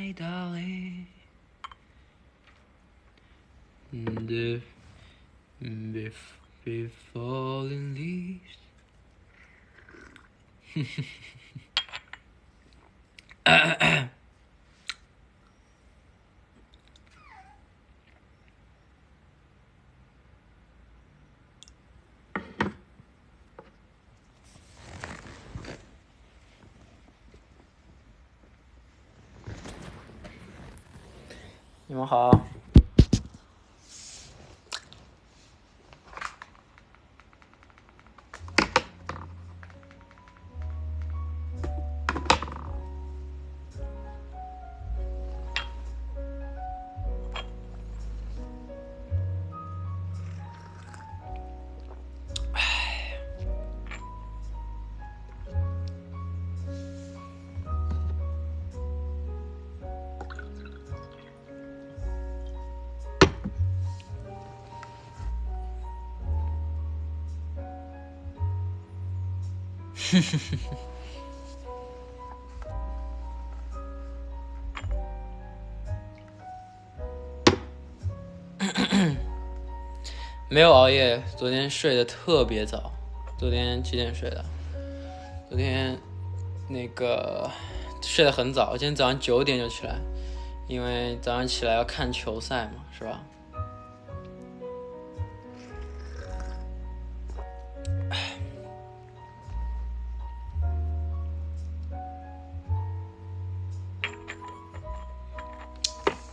my darling. The falling leaves. 你们好。没有熬夜，昨天睡得特别早。昨天几点睡的？昨天那个睡得很早，今天早上9点就起来，因为早上起来要看球赛嘛，是吧？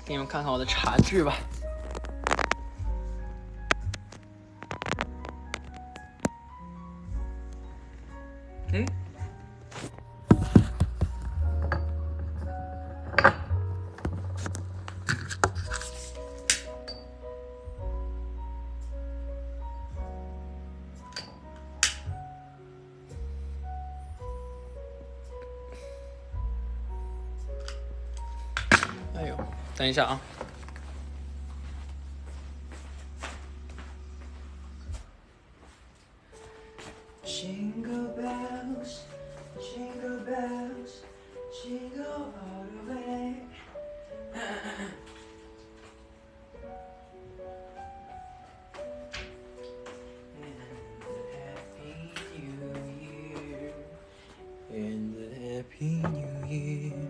给你们看看我的茶具吧。哎呦，等一下啊。Jingle bells, jingle bells, jingle all the way. And a happy new year.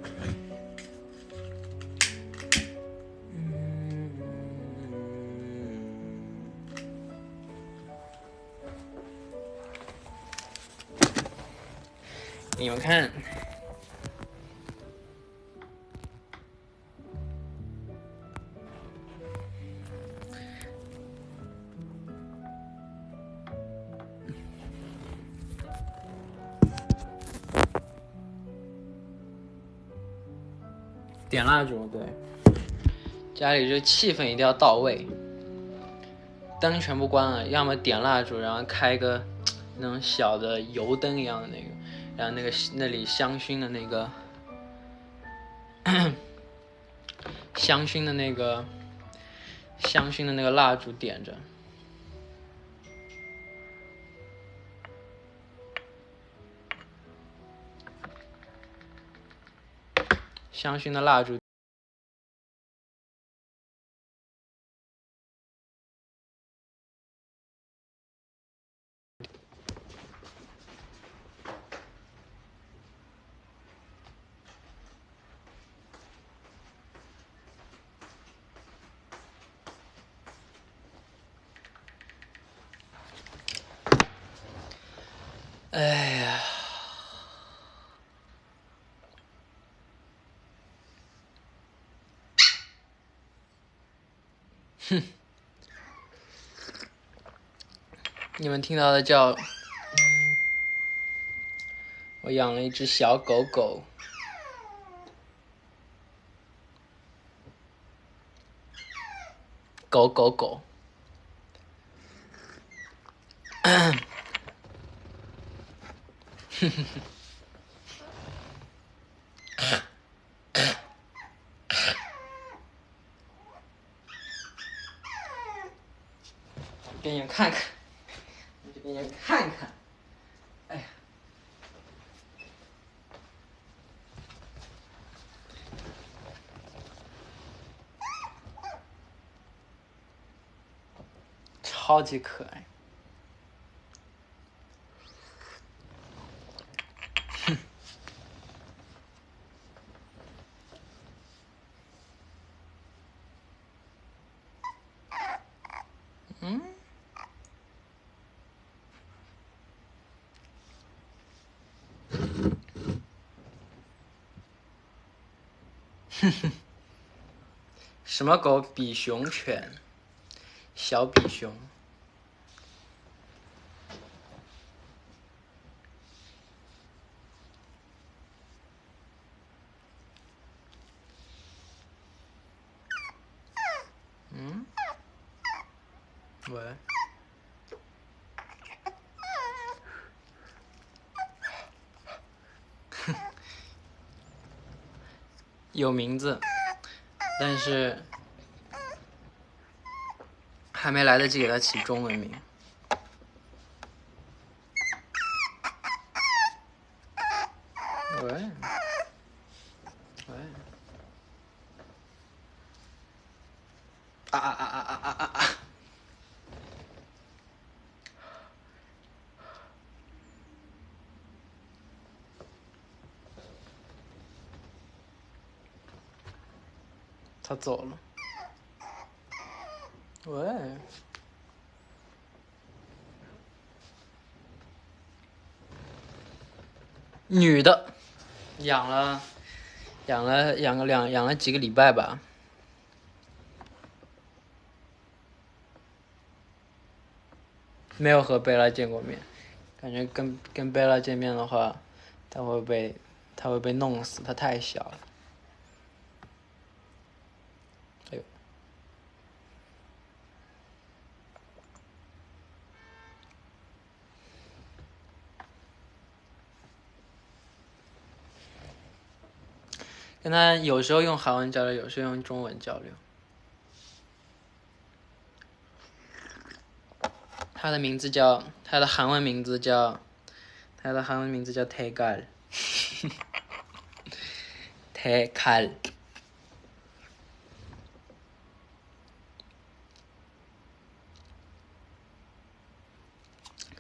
你们看，点蜡烛，对，家里这气氛一定要到位，灯全部关了，要么点蜡烛，然后开个那种小的油灯一样的那个，然后那里香薰的那个香薰的那个蜡烛点着，香薰的蜡烛。哎呀，哼，你们听到的叫我养了一只小狗狗，狗。给你们看看，给你们看看，哎呀，超级可爱。嗯。什么狗？比熊犬，小比熊。嗯？喂？有名字，但是还没来得及给它起中文名。喂？喂？啊啊啊啊啊啊啊啊！他走了。喂？女的，养了几个礼拜吧。没有和贝拉见过面，感觉跟贝拉见面的话，他会被弄死，他太小了。哎呦，跟他有时候用韩文交流，有时候用中文交流。他的韩文名字叫태갈。태갈。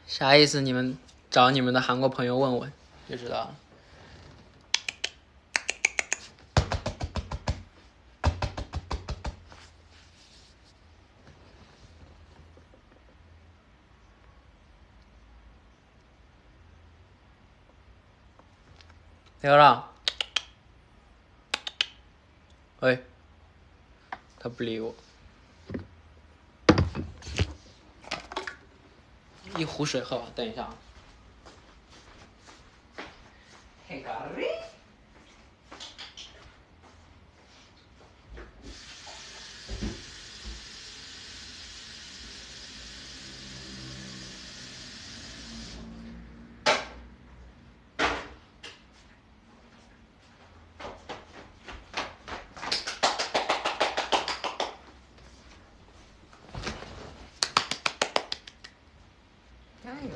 啥意思？你们找你们的韩国朋友问问就知道了。태갈아，喂，他不理我。一壶水喝吧，等一下啊。태갈이？加油！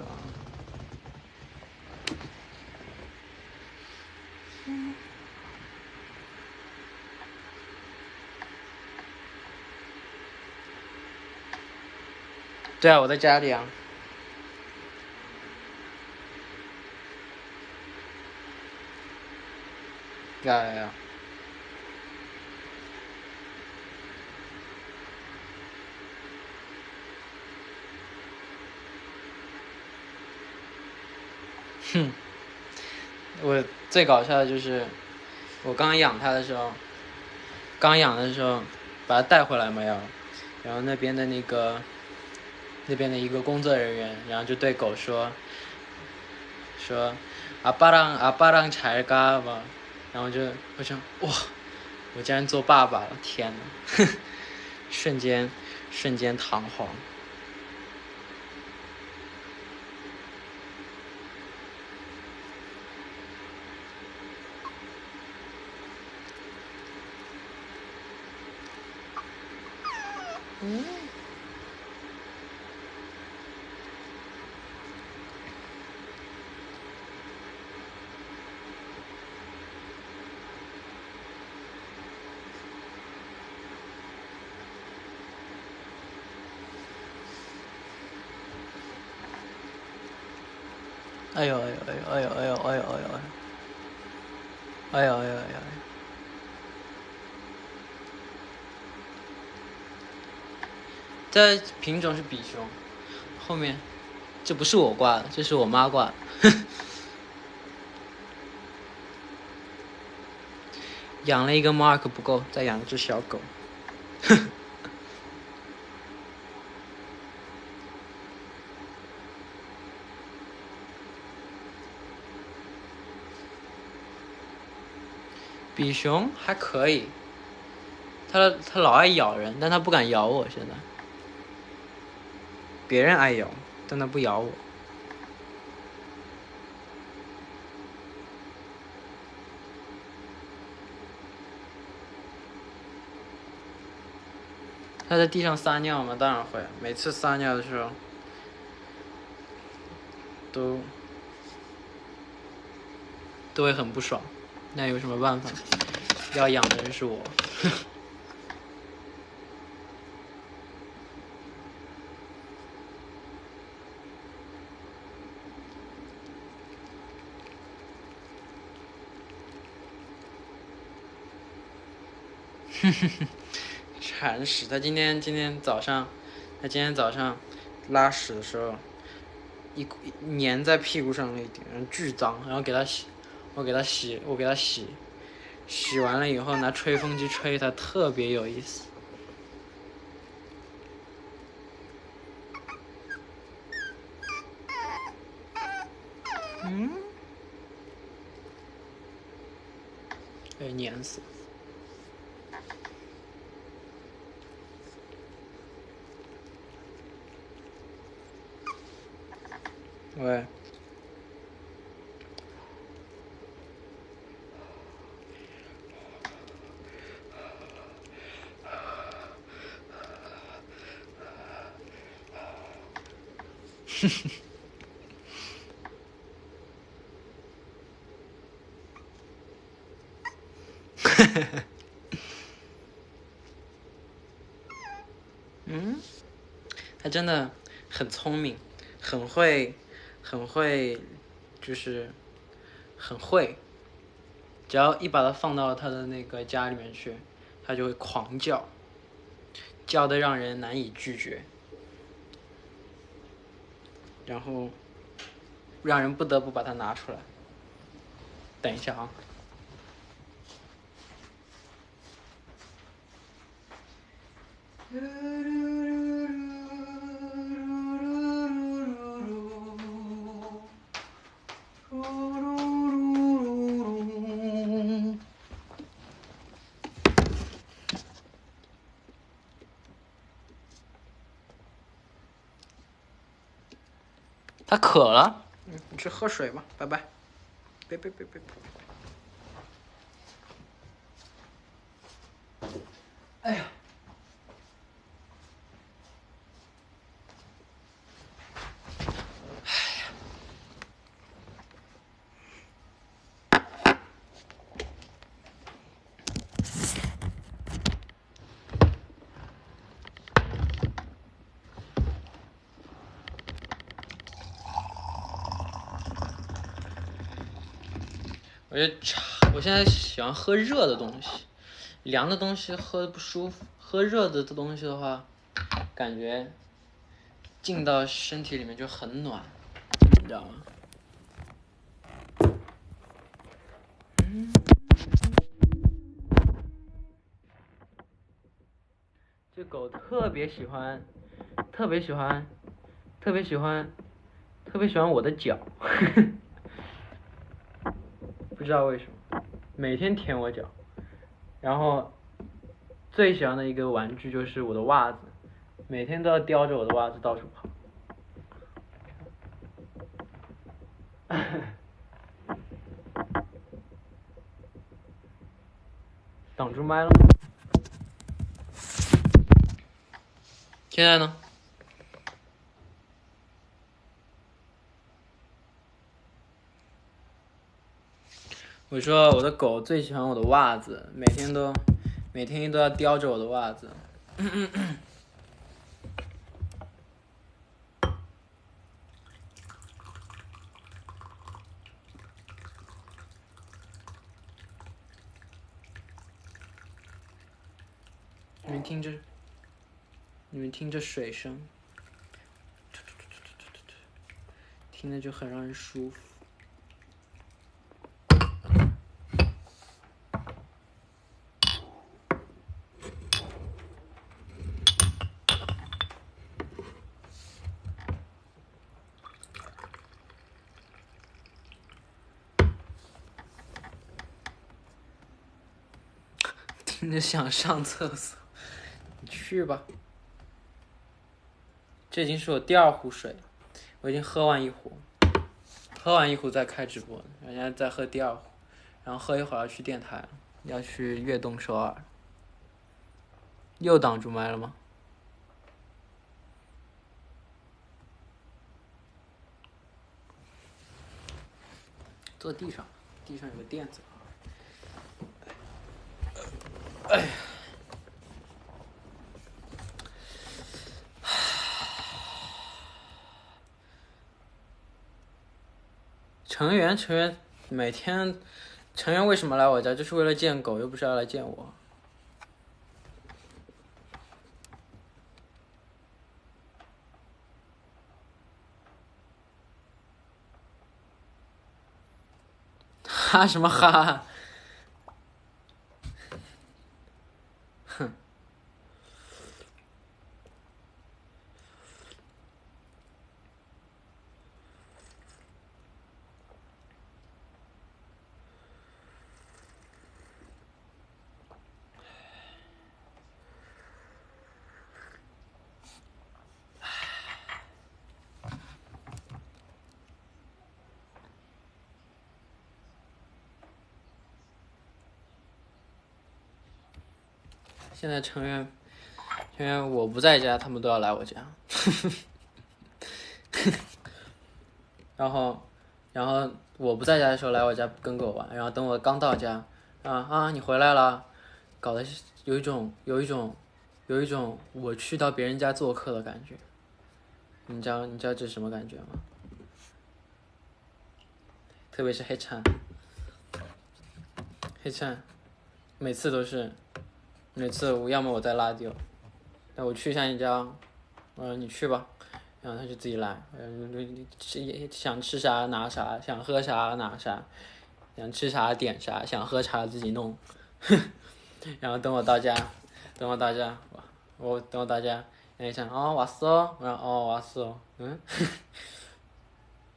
对啊，我在家里啊。呀。哼，我最搞笑的就是我刚养它的时候，把它带回来嘛要，然后那边的一个工作人员，然后就对狗说아빠랑 잘 가吧，然后我想哇，我竟然做爸爸了，天哪，瞬间堂皇。哎呦哎呦哎呦哎呦哎呦哎呦哎呦哎呦哎呦哎呦！这品种是比熊，后面这不是我挂的，这是我妈挂的。养了一个 Mark 不够，再养一只小狗。比熊还可以，它老爱咬人，但它不敢咬我。现在别人爱咬，但它不咬我。它在地上撒尿吗？当然会，每次撒尿的时候都会很不爽。那有什么办法？要养的人是我。铲屎！他今天早上拉屎的时候，粘在屁股上那一点，巨脏，然后给他洗，我给他洗，洗完了以后拿吹风机吹它，特别有意思。被粘死。喂。他真的很聪明，很会，就是很会。只要一把它放到他的那个家里面去，他就会狂叫，叫的让人难以拒绝，然后让人不得不把它拿出来。等一下啊。他渴了，你去喝水吧，拜拜。别。哎呀。我现在喜欢喝热的东西，凉的东西喝不舒服。喝热的东西的话，感觉进到身体里面就很暖，你知道吗？这狗特别喜欢我的脚。不知道为什么，每天舔我脚。然后最喜欢的一个玩具就是我的袜子，每天都要叼着我的袜子到处跑。挡住麦了。现在呢？我说我的狗最喜欢我的袜子，每天都要叼着我的袜子。你们听着，你们听着水声，听着就很让人舒服。听着想上厕所，你去吧。这已经是我第2壶水，我已经喝完1壶，喝完1壶再开直播，人家再喝第2壶，然后喝一会儿要去电台了，要去悦动首尔。又挡住麦了吗？坐地上，地上有个垫子。哎。成员每天，成员为什么来我家？就是为了见狗，又不是要来见我。哈什么哈？哼。现在成员我不在家，他们都要来我家。然后我不在家的时候来我家跟狗玩，然后等我刚到家，你回来了，搞得有一种我去到别人家做客的感觉。你知道这是什么感觉吗？特别是黑灿，每次我要么我在拉丢，那我去一下你家，我说你去吧，然后他就自己来，想吃啥拿啥，想喝啥拿啥，想吃啥点啥，想喝茶自己弄。然后等我到家，等我到家，然后一想왔어，我说왔어，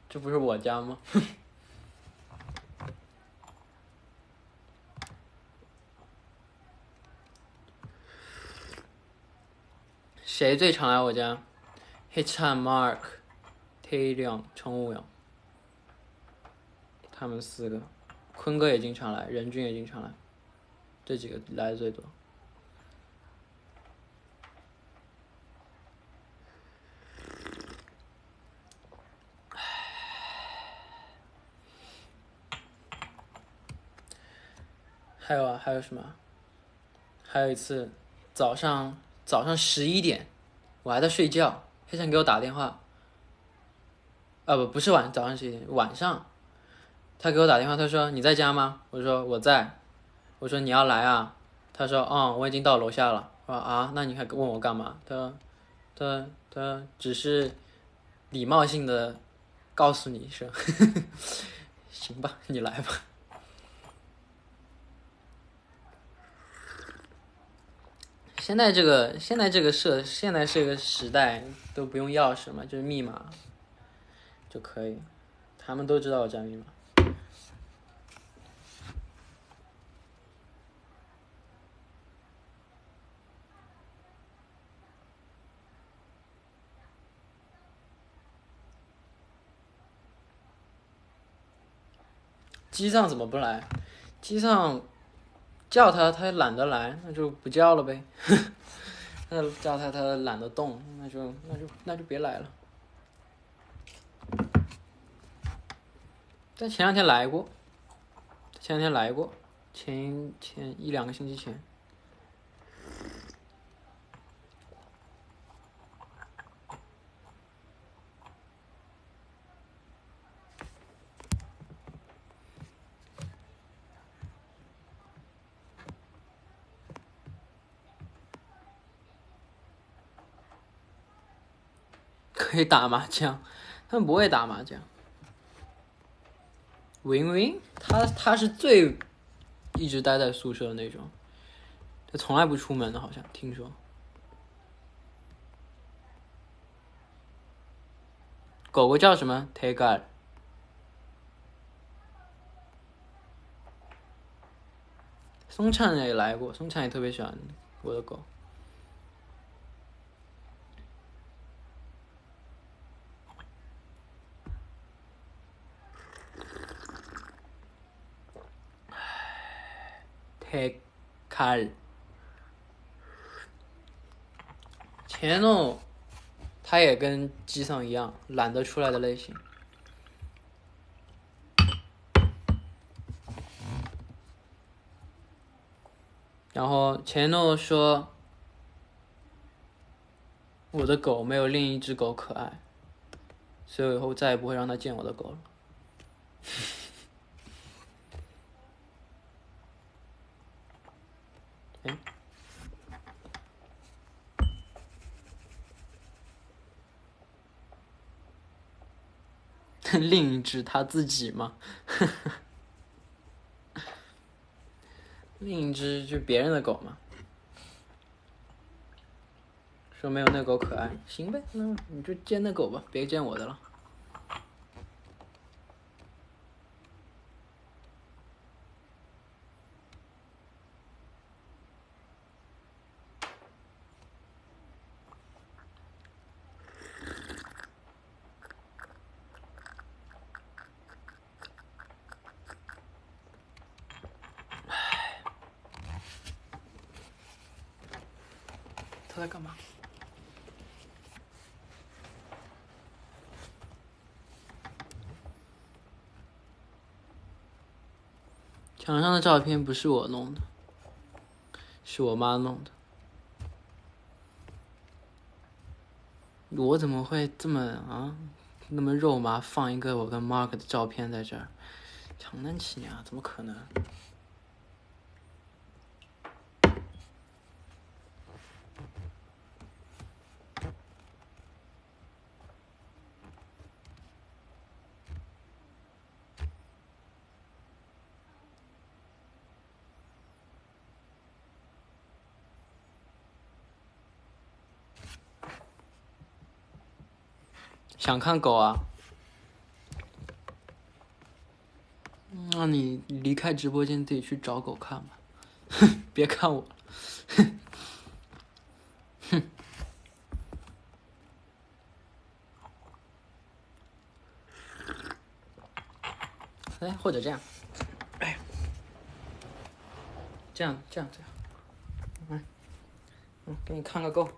这不是我家吗？谁最常来我家？黑灿、Mark、Taeyong、程武阳，他们4个，坤哥也经常来，任俊也经常来，这几个来的最多。还有什么？还有一次早上11点，我还在睡觉，黑灿给我打电话，不是早上11点，晚上，他给我打电话，他说你在家吗？我说我在，我说你要来啊？他说我已经到楼下了。我说那你还问我干嘛？他只是礼貌性的告诉你一声，行吧，你来吧。现在这个时代都不用钥匙嘛，就是密码就可以，他们都知道我家密码。机上怎么不来？机上叫他懒得来，那就不叫了呗。那叫他懒得动，那就别来了。但前2天来过，前1-2个星期前。可以打麻将，他们不会打麻将。Win Win，他是最一直待在宿舍的那种，他从来不出门的，好像听说。狗狗叫什么 ？Tegal。松灿也来过，松灿也特别喜欢我的狗。Tegal。钱诺，他也跟基桑一样，懒得出来的类型。然后钱诺说，我的狗没有另一只狗可爱，所以我以后再也不会让他见我的狗了。另一只他自己吗？另一只就别人的狗嘛。说没有那狗可爱，行呗，那你就见那狗吧，别见我的了。他在干嘛？墙上的照片不是我弄的，是我妈弄的。我怎么会这么那么肉麻放一个我跟 Mark 的照片在这儿？强男起娘，怎么可能？想看狗啊？那你离开直播间自己去找狗看吧，别看我了。哎，或者这样，哎，这样，给你看个够，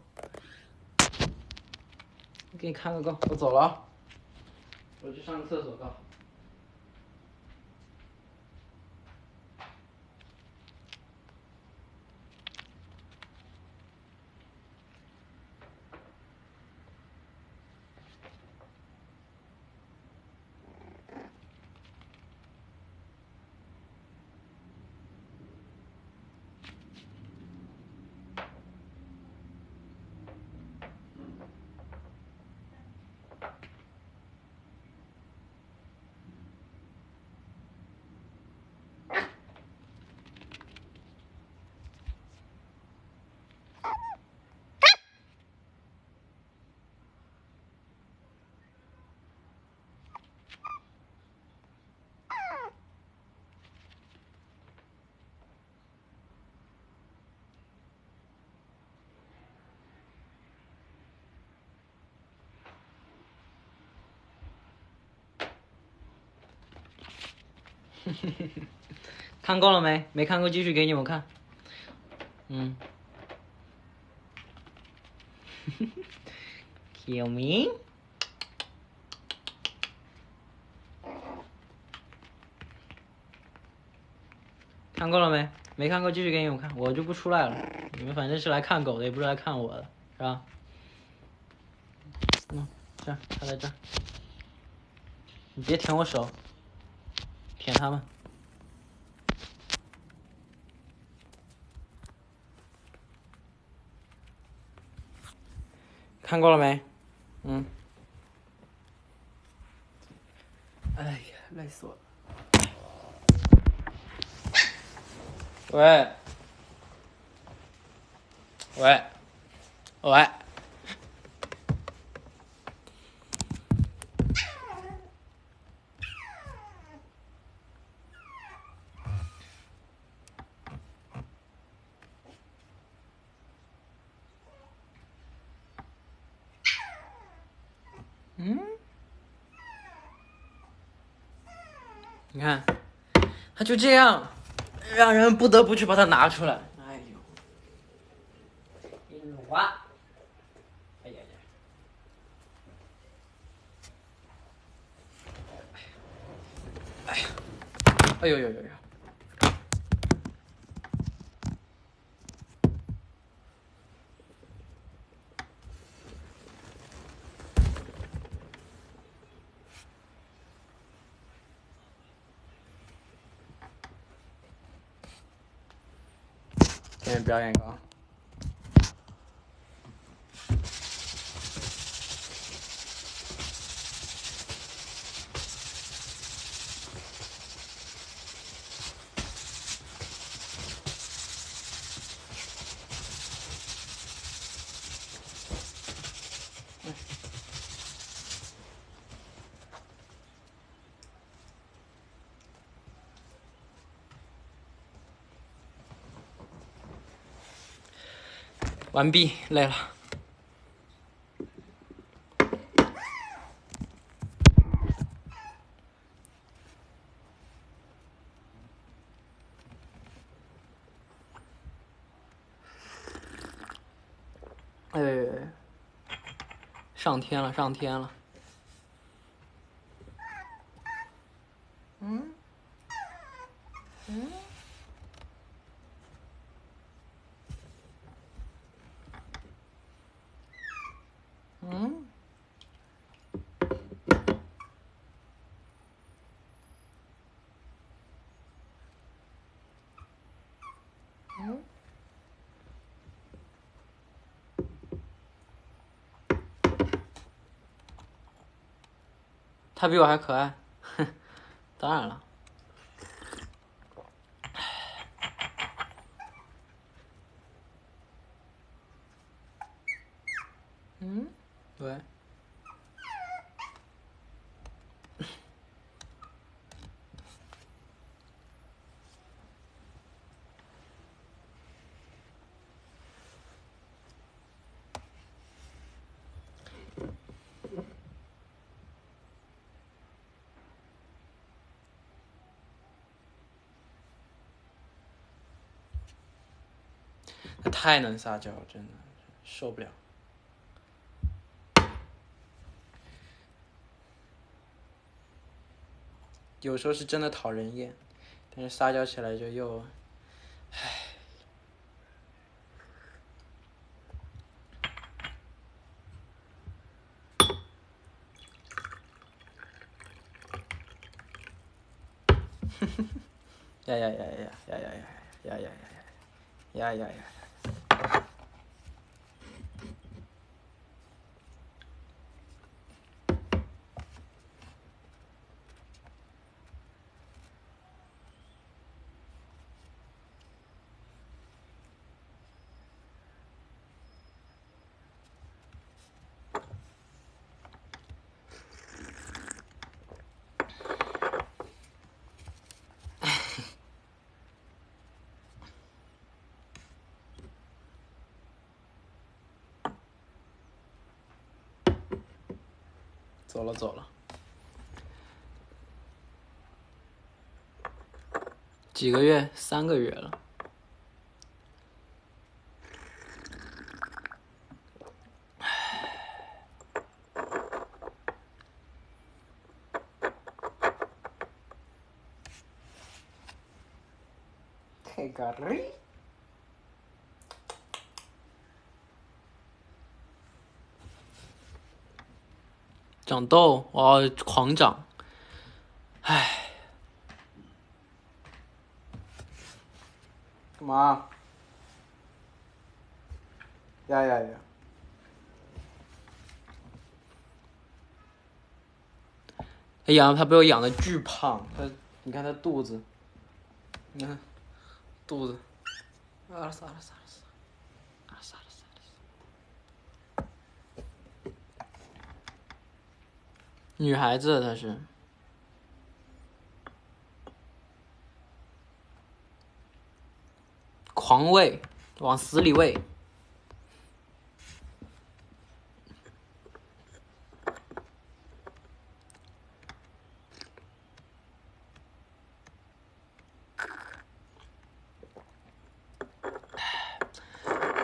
给你看个够，我走了啊，我去上个厕所够。看够了没？没看够继续给你们看。Kill me。看够了没？没看够继续给你们看，我就不出来了。你们反正是来看狗的，也不是来看我的，是吧？这样，他在这儿，你别舔我手，舔他们。看够了没？累死我了。喂，喂，喂。你看，他就这样，让人不得不去把它拿出来。哎呦，你暖！哎呀呀！哎呀！哎呦呦呦呦！给你表演一个啊。完毕，累了。哎，上天了，上天了。嗯，嗯，嗯，嗯。他比我还可爱，哼，当然了。嗯，对。他太能撒娇，真的受不了。有时候是真的讨人厌，但是撒娇起来就又，唉。呀呀呀呀呀呀呀呀呀呀呀呀呀呀！走了走了。几个月？3个月了。太嘎了！长痘，哦，狂长。唉。干嘛？呀呀呀！他被我养的巨胖，你看他肚子，你看肚子，啊撒了撒了撒了，啊撒了撒了。女孩子她是。狂喂，往死里喂。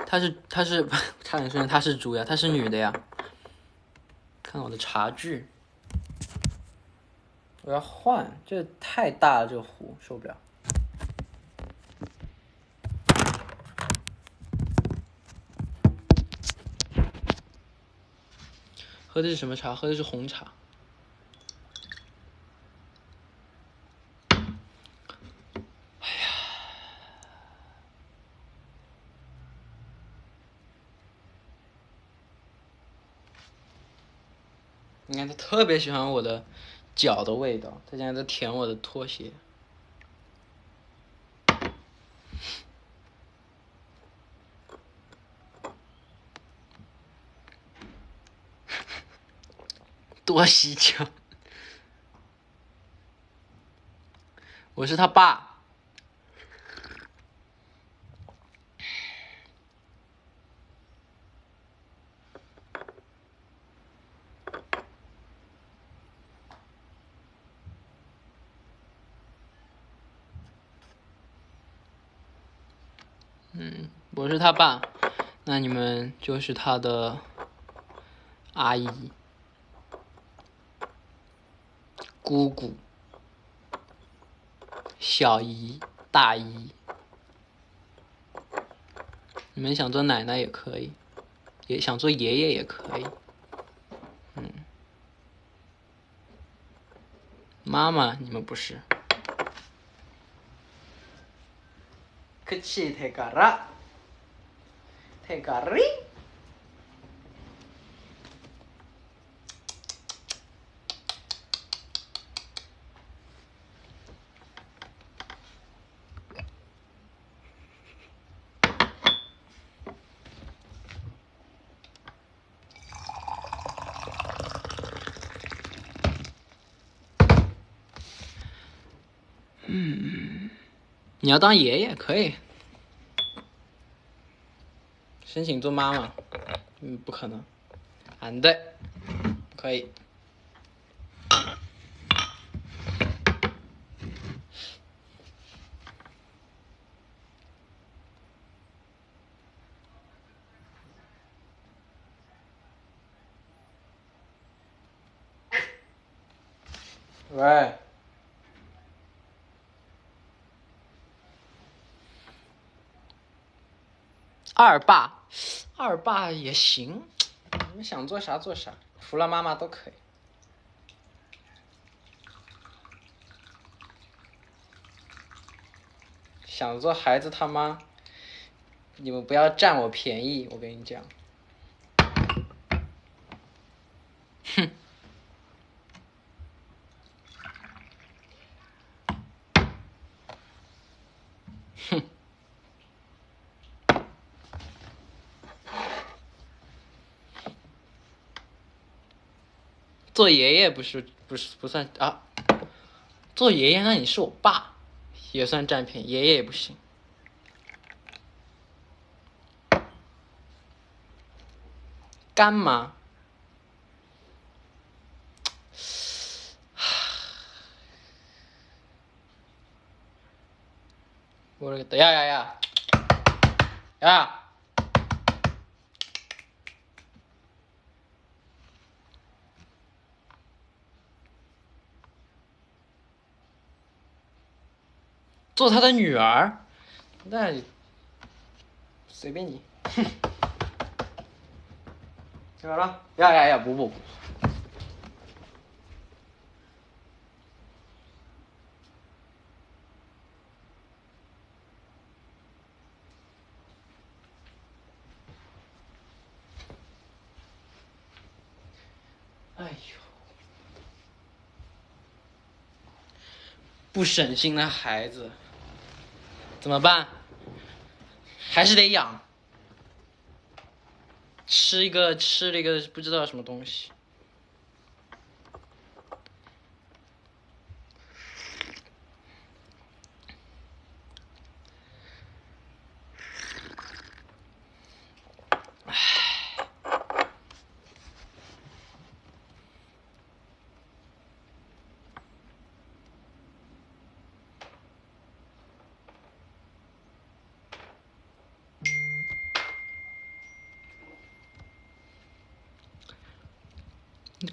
她是差点说她是猪呀，她是女的呀。看我的茶具，我要换，这太大了，这个壶受不了。喝的是什么茶？喝的是红茶。哎呀，你看他特别喜欢我的脚的味道，他现在在舔我的拖鞋。多洗脚。我是他爸。我是他爸，那你们就是他的阿姨、姑姑、小姨、大姨。你们想做奶奶也可以，也想做爷爷也可以。妈妈你们不是。口手から手から你要当爷爷可以，申请做妈妈，不可能，对，可以。喂。二爸也行，你们想做啥做啥，服了妈妈都可以。想做孩子他妈，你们不要占我便宜，我跟你讲。哼。哼。做爷爷不算啊，做爷爷那你是我爸，也算占便宜，爷爷也不行。干妈。我这个呀，做他的女儿，那随便你。怎么了？呀，不。哎呦。不省心的孩子，怎么办？还是得养。吃了一个不知道什么东西。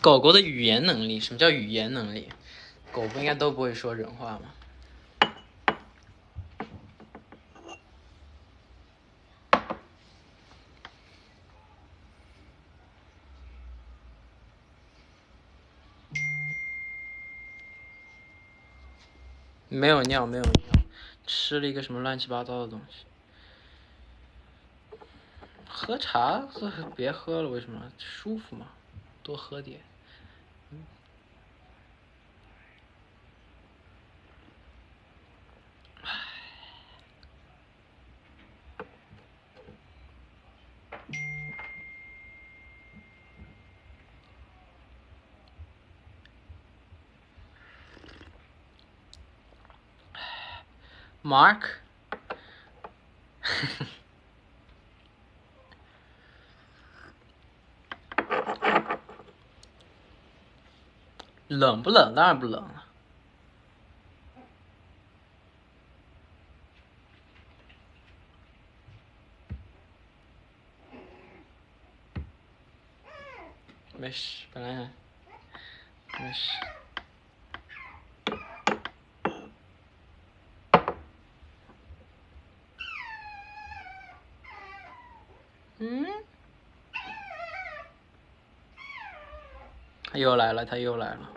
狗狗的语言能力，什么叫语言能力？狗不应该都不会说人话吗？没有尿，没有尿，吃了一个什么乱七八糟的东西。喝茶，别喝了，为什么？舒服嘛，多喝点。Mark 冷不冷？当然不冷了。没事，本来没事。他又来了，他又来了。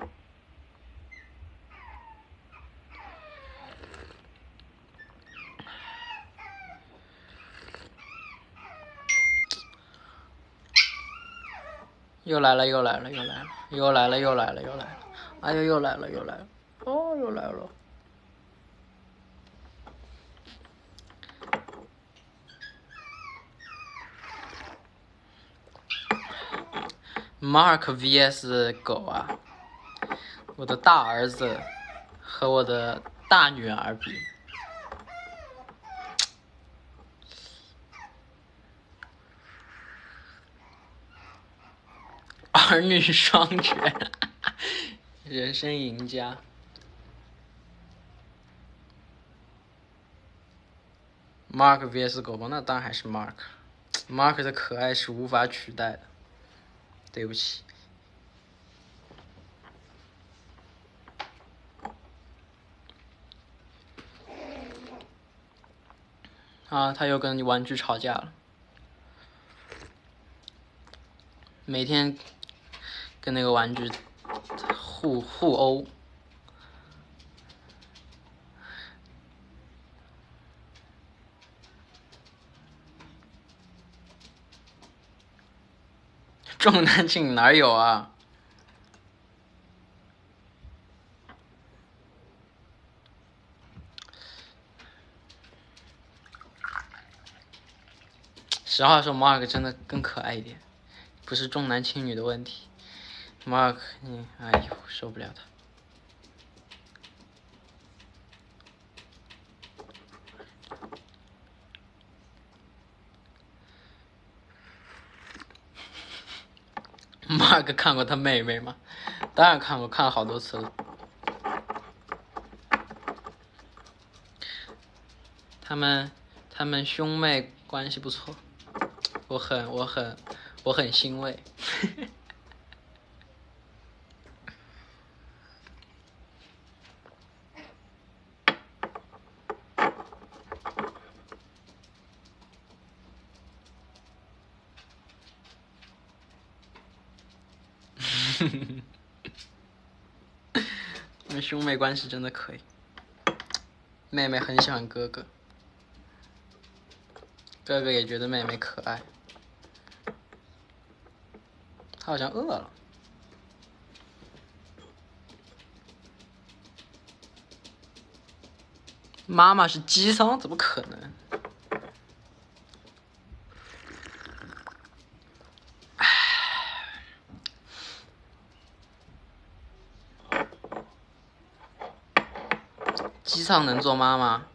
又来了，又来了，又来了，又来了，又来了，又来了！哎呦，又来了，又来了！哦，又来了。Mark vs 狗啊！我的大儿子和我的大女儿比，儿女双全，人生赢家。Mark vs 狗狗，那当然还是 Mark。Mark 的可爱是无法取代的。对不起。啊，他又跟玩具吵架了。每天跟那个玩具互殴。重男轻女哪有啊？实话说，Mark 真的更可爱一点，不是重男轻女的问题。Mark，哎呦，受不了他。Mark 看过他妹妹吗？当然看过，看了好多次了。他们兄妹关系不错，我很欣慰。他们兄妹关系真的可以。妹妹很喜欢哥哥，哥哥也觉得妹妹可爱。他好像饿了。妈妈是姬桑，怎么可能？姬桑能做妈妈？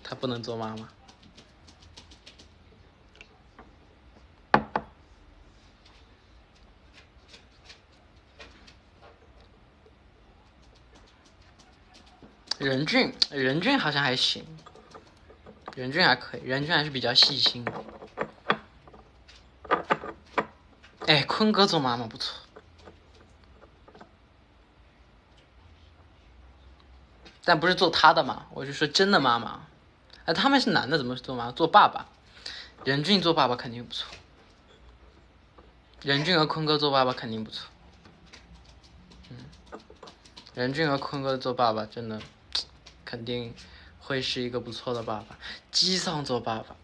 她不能做妈妈。任俊好像还行，任俊还可以，任俊还是比较细心的。哎，坤哥做妈妈不错，但不是做他的嘛，我就说真的妈妈。哎，他们是男的，怎么做妈妈？做爸爸。任俊做爸爸肯定不错，任俊和坤哥做爸爸肯定不错。任俊和坤哥做爸爸真的肯定会是一个不错的爸爸。姬桑做爸爸，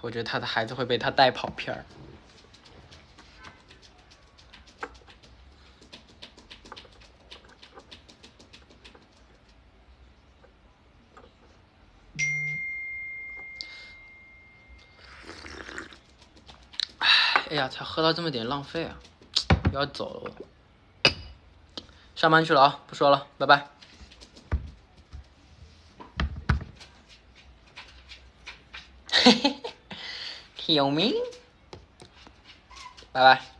我觉得他的孩子会被他带跑偏儿。哎呀，才喝到这么点，浪费啊！要走了，上班去了啊，不说了，拜拜。嘿嘿，有名，拜拜。